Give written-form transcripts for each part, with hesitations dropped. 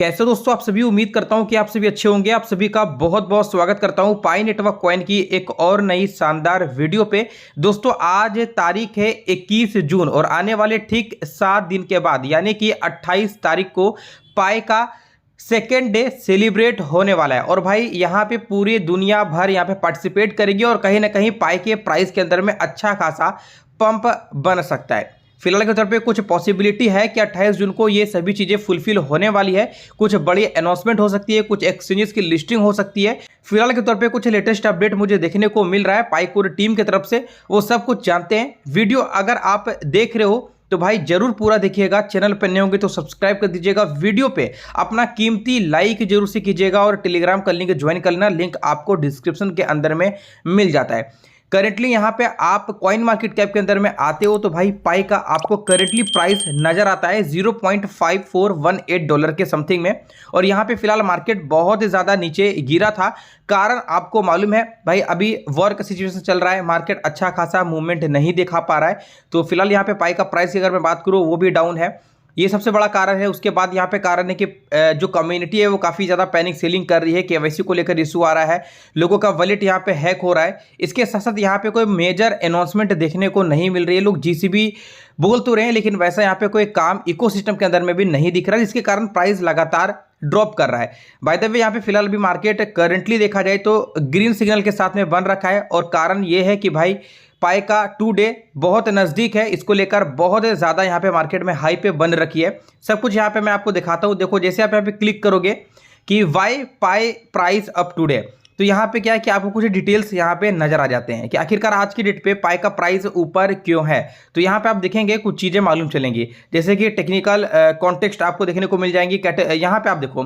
कैसे दोस्तों आप सभी उम्मीद करता हूं कि आप सभी अच्छे होंगे। आप सभी का बहुत बहुत स्वागत करता हूं पाई नेटवर्क कॉइन की एक और नई शानदार वीडियो पे। दोस्तों आज तारीख है 21 जून और आने वाले ठीक 7 दिन के बाद यानी कि 28 तारीख को पाई का सेकेंड डे सेलिब्रेट होने वाला है और भाई यहाँ पे पूरी दुनिया भर यहाँ पे पार्टिसिपेट करेगी और कहीं ना कहीं पाई के प्राइस के अंदर में अच्छा खासा पंप बन सकता है। फिलहाल के तौर पे कुछ पॉसिबिलिटी है कि 28 जून को ये सभी चीज़ें फुलफिल होने वाली है। कुछ बड़ी अनाउंसमेंट हो सकती है, कुछ एक्सचेंजेस की लिस्टिंग हो सकती है। फिलहाल के तौर पे कुछ लेटेस्ट अपडेट मुझे देखने को मिल रहा है पाईकोर टीम की तरफ से, वो सब कुछ जानते हैं। वीडियो अगर आप देख रहे हो तो भाई जरूर पूरा देखिएगा। चैनल पर नए होंगे तो सब्सक्राइब कर दीजिएगा। वीडियो पे अपना कीमती लाइक जरूर से कीजिएगा और टेलीग्राम का लिंक ज्वाइन कर लेना, लिंक आपको डिस्क्रिप्शन के अंदर में मिल जाता है। करेंटली यहाँ पे आप कॉइन मार्केट कैप के अंदर में आते हो तो भाई पाई का आपको करेंटली प्राइस नजर आता है $0.5418 के समथिंग में और यहाँ पे फिलहाल मार्केट बहुत ही ज़्यादा नीचे गिरा था। कारण आपको मालूम है भाई, अभी वॉर का सिचुएशन चल रहा है, मार्केट अच्छा खासा मूवमेंट नहीं दिखा पा रहा है। तो फिलहाल यहाँ पे पाई का प्राइस की अगर मैं बात करूँ वो भी डाउन है, ये सबसे बड़ा कारण है। उसके बाद यहाँ पे कारण है कि जो कम्युनिटी है वो काफ़ी ज़्यादा पैनिक सेलिंग कर रही है, केवाईसी को लेकर इशू आ रहा है, लोगों का वॉलेट यहाँ पे हैक हो रहा है। इसके साथ साथ यहाँ पे कोई मेजर अनाउंसमेंट देखने को नहीं मिल रही है। लोग जीसीबी बोल तो रहे हैं लेकिन वैसा यहाँ पे कोई काम इकोसिस्टम के अंदर में भी नहीं दिख रहा है, जिसके कारण प्राइस लगातार ड्रॉप कर रहा है। बाय द वे यहाँ पे फिलहाल भी मार्केट करंटली देखा जाए तो ग्रीन सिग्नल के साथ में बन रखा है और कारण ये है कि भाई पाई का 2 डे बहुत नज़दीक है, इसको लेकर बहुत ज़्यादा यहाँ पे मार्केट में हाई पे बन रखी है। सब कुछ यहाँ पे मैं आपको दिखाता हूँ। देखो जैसे आप यहाँ पे क्लिक करोगे कि वाई पाई प्राइस अप टुडे, तो यहाँ पे क्या है कि आपको कुछ डिटेल्स यहाँ पे नजर आ जाते हैं कि आखिरकार आज की डेट पे पाई का प्राइस ऊपर क्यों है। तो यहाँ पे आप देखेंगे कुछ चीज़ें मालूम चलेंगी, जैसे कि टेक्निकल कॉन्टेक्स्ट आपको देखने को मिल जाएंगी। यहाँ पे आप देखो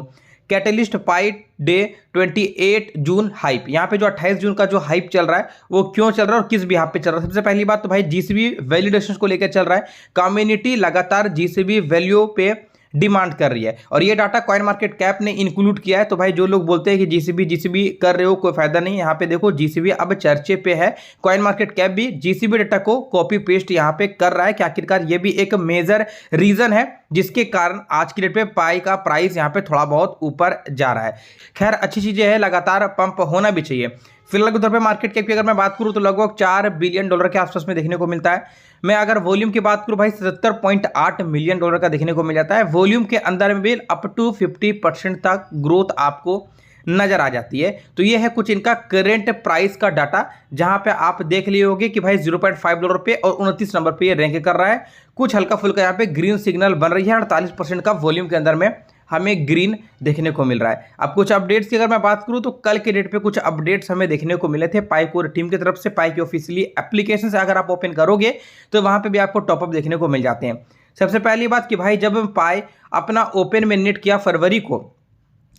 कैटलिस्ट पाई डे 28 जून हाइप, यहाँ पे जो 28 जून का जो हाइप चल रहा है वो क्यों चल रहा है और किस बिहाफ पे चल रहा है। सबसे पहली बात तो भाई जीसीबी वैलिडेशन को लेकर चल रहा है। कम्युनिटी लगातार जीसीबी वैल्यू पे डिमांड कर रही है और ये डाटा कॉइन मार्केट कैप ने इंक्लूड किया है। तो भाई जो लोग बोलते हैं कि जीसीबी कर रहे हो कोई फायदा नहीं, यहाँ पे देखो जीसीबी अब चर्चे पे है। कॉइन मार्केट कैप भी जीसीबी डाटा को कॉपी पेस्ट यहाँ पे कर रहा है कि आखिरकार ये भी एक मेजर रीजन है जिसके कारण आज की डेट पे पाई का प्राइस यहाँ पे थोड़ा बहुत ऊपर जा रहा है। खैर अच्छी चीजें है, लगातार पंप होना भी चाहिए। फिलहाल के तौर पे मार्केट कैप की अगर मैं बात करूं तो लगभग $4 बिलियन के आसपास में देखने को मिलता है। मैं अगर वॉल्यूम की बात करूं भाई $77.8 मिलियन का देखने को मिल जाता है। वॉल्यूम के अंदर में भी अप टू 50% तक ग्रोथ आपको नजर आ जाती है। तो ये है कुछ इनका करेंट प्राइस का डाटा, जहां पे आप देख लिए होगे कि भाई $0.5 पे और 29 नंबर पे ये रैंक कर रहा है। कुछ हल्का फुल्का यहाँ पे ग्रीन सिग्नल बन रही है, 48% का वॉल्यूम के अंदर में हमें ग्रीन देखने को मिल रहा है। अब कुछ अपडेट्स की अगर मैं बात करूं तो कल के डेट पे कुछ अपडेट्स हमें देखने को मिले थे पाईकोर टीम की तरफ से। पाई की ऑफिशियली एप्लीकेशन से अगर आप ओपन करोगे तो वहां पे भी आपको टॉपअप देखने को मिल जाते हैं। सबसे पहली बात कि भाई जब पाई अपना ओपन मिनट किया फरवरी को,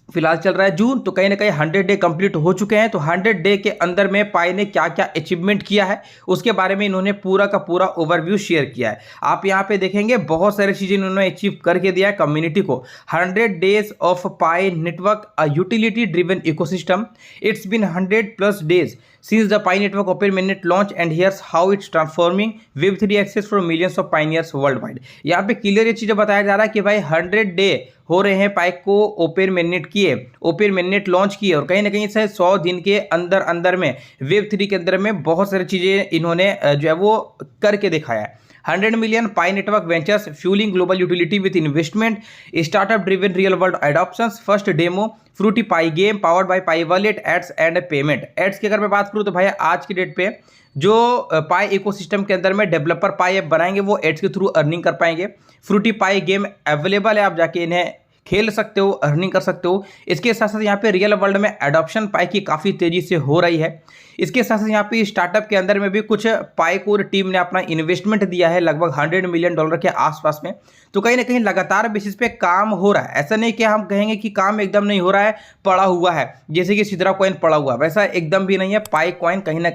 फिलहाल चल रहा है जून, तो कहीं ना कहीं 100 डे कंप्लीट हो चुके हैं। तो 100 डे के अंदर में पाई ने क्या क्या अचीवमेंट किया है उसके बारे में इन्होंने पूरा का पूरा ओवरव्यू शेयर किया है। आप यहाँ पे देखेंगे बहुत सारी चीजें इन्होंने अचीव करके दिया है कम्युनिटी को। 100 days of Pi network a utility driven ecosystem, it's been 100+ days since the Pi network open mainnet launch and here's how it's transforming Web3 access for millions of pioneers worldwide। यहाँ पे clear ये चीज़ें बताया जा रहा है कि भाई 100 डे हो रहे हैं पाई को ओपन मेननेट किए, ओपन मेननेट लॉन्च किए और कहीं ना कहीं से 100 दिन के अंदर अंदर में Web3 के अंदर में बहुत सारी चीज़ें इन्होंने जो है वो करके दिखाया है। 100 million Pi network ventures fueling global utility with investment, startup driven real world adoptions, first demo fruity Pi game powered by Pi wallet, ads and payment। Ads की अगर मैं बात करूँ तो भाई आज की डेट पे जो पाई इकोसिस्टम के अंदर में डेवलपर पाई ऐप बनाएंगे वो एड्स के थ्रू अर्निंग कर पाएंगे। फ्रूटी पाई गेम अवेलेबल है, आप जाके इन्हें खेल सकते हो, अर्निंग कर सकते हो। इसके साथ साथ यहाँ पे रियल वर्ल्ड में एडॉप्शन पाई की काफ़ी तेज़ी से हो रही है। इसके साथ साथ यहाँ पे स्टार्टअप के अंदर में भी कुछ पाईकोर टीम ने अपना इन्वेस्टमेंट दिया है लगभग $100 मिलियन के आसपास में। तो कहीं ना कहीं लगातार बेसिस पे काम हो रहा है। ऐसा नहीं कि हम कहेंगे कि काम एकदम नहीं हो रहा है, पड़ा हुआ है, जैसे कि सिद्रा कॉइन पड़ा हुआ, वैसा एकदम भी नहीं है। पाई कॉइन कहीं ना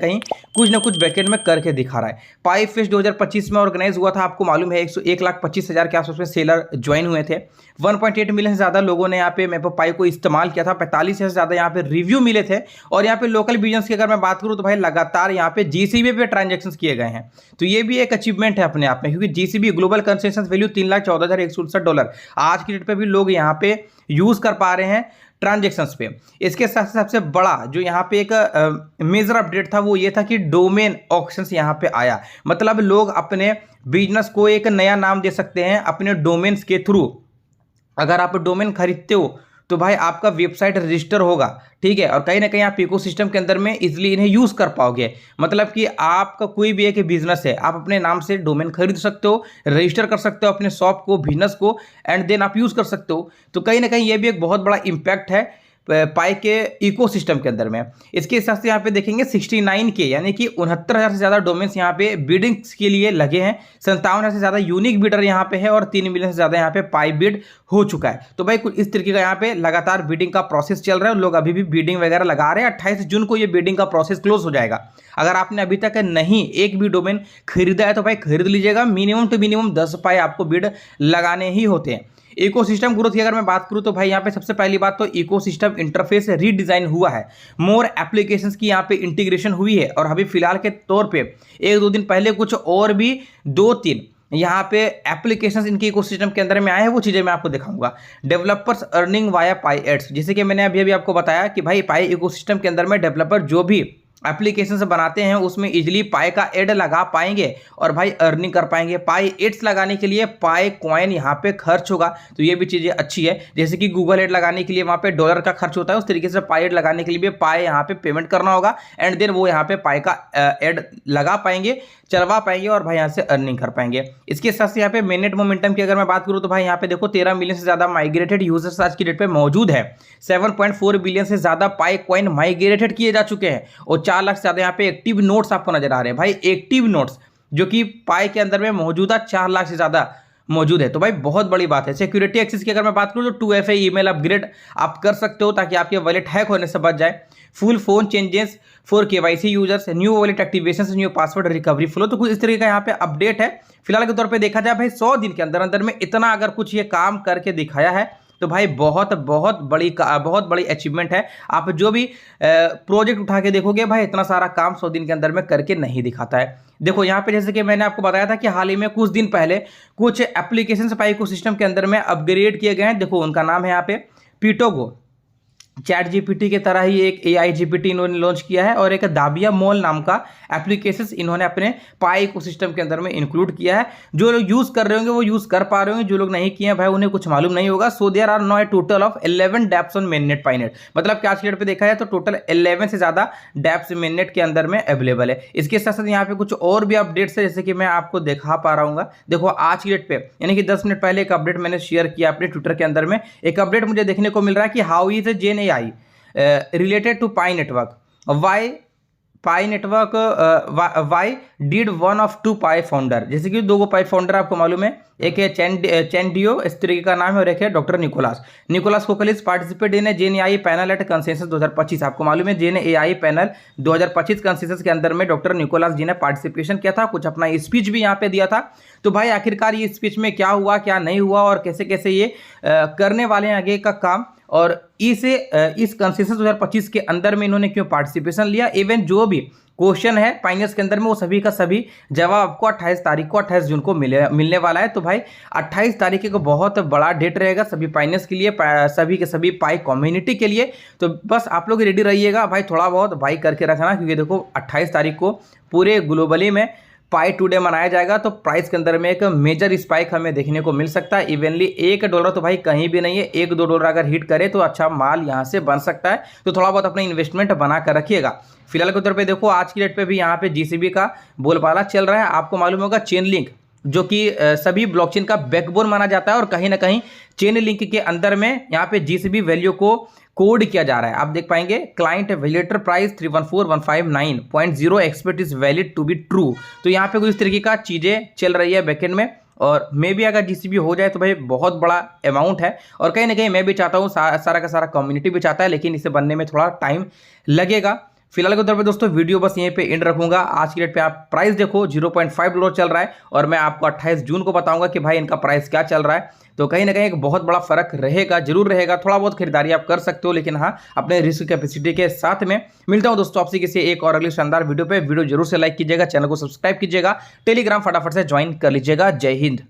कुछ बैकेंड में करके दिखा रहा है। पाई फेस्ट 2025 में ऑर्गेनाइज हुआ था, आपको मालूम है 1,25,000 के आसपास में सेलर ज्वाइन हुए थे। 1.8 मिलियन से ज़्यादा लोगों ने यहाँ पे मेपो पाई को इस्तेमाल किया था, 45 से ज़्यादा यहाँ पे रिव्यू मिले थे। और यहाँ पे लोकल बिजनेस की अगर मैं बात करूँ तो भाई लगातार यहाँ पे जीसीबी पे ट्रांजेक्शन किए गए हैं। तो ये भी एक अचीवमेंट है अपने आप में, क्योंकि जीसीबी ग्लोबल कंसेशन वैल्यू $3,14,168 आज की डेट पे भी लोग यहाँ पे यूज कर पा रहे हैं ट्रांजेक्शन्स पे। इसके साथ सबसे बड़ा जो यहाँ पे एक मेजर अपडेट था वो ये था कि डोमेन ऑक्शंस यहाँ पे आया। मतलब लोग अपने बिजनेस को एक नया नाम दे सकते हैं अपने डोमेन्स के थ्रू। अगर आप डोमेन खरीदते हो तो भाई आपका वेबसाइट रजिस्टर होगा, ठीक है, और कहीं ना कहीं आप इकोसिस्टम के अंदर में इजीली इन्हें यूज कर पाओगे। मतलब कि आपका कोई भी एक बिजनेस है, आप अपने नाम से डोमेन खरीद सकते हो, रजिस्टर कर सकते हो अपने शॉप को, बिजनेस को, एंड देन आप यूज कर सकते हो। तो कहीं ना कहीं ये भी एक बहुत बड़ा इंपैक्ट है पाई के इकोसिस्टम के अंदर में। इसके हिसाब से यहाँ पे देखेंगे 69 के यानी कि 69,000 से ज़्यादा डोमेन्स यहाँ पे बिडिंग्स के लिए लगे हैं, 57,000 से ज़्यादा यूनिक बिडर यहाँ पे है और 3 मिलियन से ज़्यादा यहाँ पे पाई बिड हो चुका है। तो भाई कुछ इस तरीके का यहाँ पे लगातार बिडिंग का प्रोसेस चल रहा है, लोग अभी भी बिडिंग वगैरह लगा रहे हैं। 28 जून को ये बिडिंग का प्रोसेस क्लोज हो जाएगा। अगर आपने अभी तक नहीं एक भी डोमेन खरीदा है तो भाई खरीद लीजिएगा। मिनिमम टू मिनिमम 10 पाई आपको बिड लगाने ही होते हैं। इकोसिस्टम ग्रोथ की अगर मैं बात करूं तो भाई यहाँ पे सबसे पहली बात तो इकोसिस्टम इंटरफेस रीडिजाइन हुआ है, मोर एप्लीकेशंस की यहाँ पे इंटीग्रेशन हुई है। और अभी फिलहाल के तौर पे 1-2 दिन पहले कुछ और भी 2-3 यहाँ पे एप्लीकेशंस इनके इकोसिस्टम के अंदर में आए हैं, वो चीज़ें मैं आपको दिखाऊंगा। डेवलपर्स अर्निंग वाया पाई एड्स, जैसे कि मैंने अभी आपको बताया कि भाई पाई इकोसिस्टम के अंदर में डेवलपर जो भी एप्लीकेशन बनाते हैं उसमें इजीली पाई का एड लगा पाएंगे और भाई अर्निंग कर पाएंगे। पाई एड्स लगाने के लिए पाई कॉइन यहाँ पे खर्च होगा, तो ये भी चीज़ें अच्छी है। जैसे कि गूगल एड लगाने के लिए वहाँ पे डॉलर का खर्च होता है, उस तरीके से पाई एड लगाने के लिए भी पाई यहाँ पे पेमेंट करना होगा एंड देन वो यहाँ पे पाई का एड लगा पाएंगे, चलवा पाएंगे और भाई यहाँ से अर्निंग कर पाएंगे। इसके साथ से यहाँ पे मेनेट मोमेंटम की अगर मैं बात करूँ तो भाई यहाँ पे देखो 13 मिलियन से ज़्यादा माइग्रेटेड यूजर्स आज की डेट पे मौजूद है। 7.4 बिलियन से ज़्यादा पाई कॉइन माइग्रेटेड किए जा चुके हैं और 4 लाख से ज़्यादा यहाँ पे एक्टिव नोट्स आपको नजर आ रहे हैं। भाई एक्टिव नोट्स जो कि पाई के अंदर में मौजूदा 4 लाख से ज़्यादा मौजूद है, तो भाई बहुत बड़ी बात है। सिक्योरिटी एक्सेस की अगर मैं बात करूँ तो 2FA ईमेल अपग्रेड आप कर सकते हो ताकि आपके वॉलेट हैक होने से बच जाए। Full phone changes for KYC users, new wallet activation, new password recovery flow, तो कुछ इस तरीके का यहाँ पे अपडेट है। फिलहाल के तौर पे देखा जाए भाई 100 दिन के अंदर अंदर में इतना अगर कुछ ये काम करके दिखाया है तो भाई बहुत बड़ी अचीवमेंट है। आप जो भी प्रोजेक्ट उठा के देखोगे भाई इतना सारा काम 100 दिन के अंदर में करके नहीं दिखाता है। देखो यहाँ पे जैसे कि मैंने आपको बताया था कि हाल ही में कुछ दिन पहले कुछ एप्लीकेशन पाई इकोसिस्टम के अंदर में अपग्रेड किए गए हैं। देखो उनका नाम है यहाँ पे पीटोगो। चैट जीपीटी के तरह ही एक AI GPT इन्होंने लॉन्च किया है और एक दाबिया मॉल नाम का एप्लीकेशंस इन्होंने अपने पाई इकोसिस्टम के अंदर में इंक्लूड किया है। जो लोग यूज़ कर रहे होंगे वो यूज़ कर पा रहे होंगे, जो लोग नहीं किए हैं भाई उन्हें कुछ मालूम नहीं होगा। So there are now a total of 11 dapps on mainnet PiNet, मतलब कि आज की डेट पे देखा जाए तो टोटल 11 से ज़्यादा डैप्स मेननेट के अंदर में अवेलेबल है। इसके साथ साथ यहाँ पे कुछ और भी अपडेट्स है जैसे कि मैं आपको दिखा पा रहा हूँ। देखो आज की डेट पे यानी कि 10 मिनट पहले एक अपडेट मैंने शेयर किया अपने ट्विटर के अंदर में। एक अपडेट मुझे देखने को मिल रहा है कि how is gen AI related to Pi network, why did one of two Pi founder, जैसे कि 2 पाई फाउंडर आपको मालूम है, एक है चैन डियो इस तरीके का नाम है और एक है doctor Nikolaos Kokkalis participate in Gen AI panel at Consensus 2025। आपको मालूम है जेन AI पैनल 2025 कंसेंसस के अंदर में डॉक्टर निकोलास जी ने पार्टिसिपेशन किया था, कुछ अपना स्पीच भी यहाँ पे दिया था। तो भाई आखिरकार ये स्पीच में क्या हुआ क्या नहीं हुआ और कैसे कैसे ये करने वाले हैं आगे का काम, और इस कंसेंसस 2025 के अंदर में इन्होंने क्यों पार्टिसिपेशन लिया, इवन जो भी क्वेश्चन है पाइनियर्स के अंदर में वो सभी का सभी जवाब आपको 28 तारीख को 28 जून को मिलने वाला है। तो भाई 28 तारीख को बहुत बड़ा डेट रहेगा सभी पाइनियर्स के लिए, सभी के सभी पाई कम्युनिटी के लिए। तो बस आप लोग रेडी रहिएगा भाई, थोड़ा बहुत भाई करके रखना, क्योंकि देखो 28 तारीख को पूरे ग्लोबली में पाई टुडे मनाया जाएगा। तो प्राइस के अंदर में एक मेजर स्पाइक हमें देखने को मिल सकता है। इवनली $1 तो भाई कहीं भी नहीं है, $1-2 अगर हिट करे तो अच्छा माल यहाँ से बन सकता है। तो थोड़ा बहुत अपना इन्वेस्टमेंट बना कर रखिएगा। फिलहाल के तौर पे देखो आज की डेट पे भी यहाँ पे GCB का बोलबाला चल रहा है। आपको मालूम होगा चेन लिंक जो कि सभी ब्लॉकचेन का बैकबोन माना जाता है और कहीं ना कहीं चेन लिंक के अंदर में यहाँ पे GCB वैल्यू को कोड किया जा रहा है। आप देख पाएंगे client validator price 314159.0 expect is valid to be true. तो यहाँ पे कुछ इस तरीके का चीज़ें चल रही है बैकएंड में, और मे भी अगर GCB हो जाए तो भाई बहुत बड़ा अमाउंट है। और कहीं ना कहीं मैं भी चाहता हूँ, सारा का सारा कम्युनिटी भी चाहता है, लेकिन इसे बनने में थोड़ा टाइम लगेगा। फिलहाल के तौर पे दोस्तों वीडियो बस यहीं पे एंड रखूंगा। आज की डेट पे आप प्राइस देखो $0.5 चल रहा है और मैं आपको 28 जून को बताऊंगा कि भाई इनका प्राइस क्या चल रहा है। तो कहीं ना कहीं एक बहुत बड़ा फर्क रहेगा, जरूर रहेगा। थोड़ा बहुत खरीदारी आप कर सकते हो, लेकिन हाँ अपने रिस्क कैपेसिटी के साथ में। मिलता हूं दोस्तों आपसे किसी एक और अगली शानदार वीडियो पे। वीडियो जरूर से लाइक कीजिएगा, चैनल को सब्सक्राइब कीजिएगा, टेलीग्राम फटाफट से ज्वाइन कर लीजिएगा। जय हिंद।